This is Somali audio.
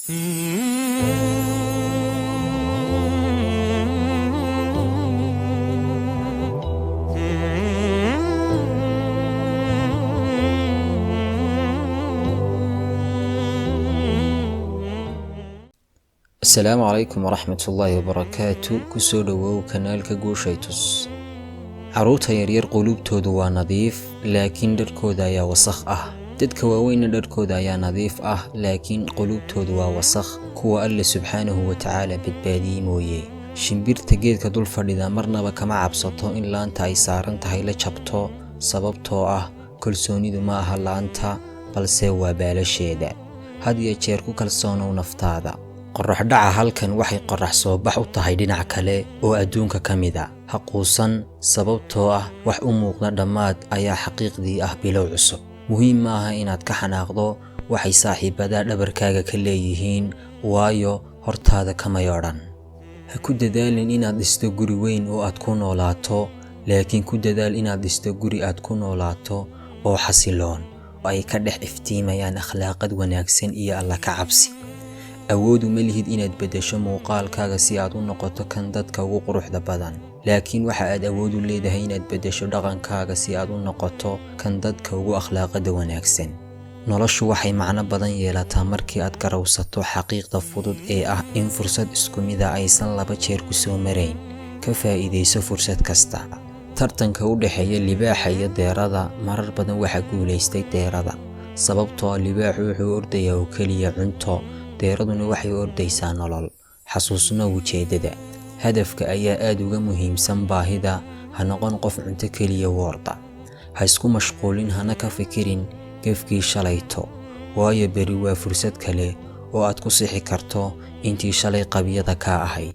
السلام عليكم ورحمة الله وبركاته. كسو دhowow kanaalka Guushay Tus. Caruurta yaryar qulubtoodu waa nadiif, laakiin dharkooda ayaa wasakh ah. Dadka waaweyn dharkooda ayaa nadiif ah, laakiin qulubtoodu waa wasakh, kuwa Alle subxaanahu wa ta'aala badbaadiyay mooye. Shimbirta geedka dul fadhida marnaba kama cabsato in laanta ay saaran tahay la jabto, sababtoo ah kalsoonidu ma aha laanta, balse waa baalasheeda. Had iyo jeer ku kalsoonow naftaada. qorrax dhaca halkan waxay qorrax soo bax u tahay dhinac kale oo adduunka ka mid ah. Ha quusan, sababtoo ah wax u muuqda dhammaad ayaa xaqiiqdii ah bilow cusub. Muhiim ma aha inaad ka xanaaqdo waxay saaxiibada dhabarkaaga ka leeyihiin, waayo hortaada kama yoodhan. Ha ku dadaalin inaad dhisto guri weyn oo aad ku noolaato, laakiin ku dadaal inaad dhisto guri aad ku noolaato oo xasiloon, oo ay ka dhex iftiimayaan akhlaaqad wanaagsan iyo Alla ka cabsi. awoodu ma lihid inaad bedesho muuqaalkaaga si aad u noqoto kan dadka ugu quruxda badan, laakiin waxa aad awoodu leedahay inaad bedesho dhaqankaaga si aad u noqoto kan dadka ugu akhlaaqada wanaagsan. noloshu waxay macno badan yeelataa markii aad garawsato xaqiiqda fudud ee ah in fursad isku mid ah aysan laba jeer ku soo marayn. Ka faa'iidayso fursad kasta. tartanka u dhaxeeya libaaxa iyo deerada marar badan waxa guuleystay deerada, sababtoo libaaxu wuxuu ordayaa oo kaliya cunto, deeraduna waxay ordaysaa nolol. xasuusno ujeedada. hadafka ayaa aad uga muhiimsan baahida. Ha noqon qof cunto kaliya warda. Ha isku mashquulin, hana ka fikirin gefkii shalayto, waayo beri waa fursad kale oo aad ku sixi karto intii shalay qabiyada ka ahayd.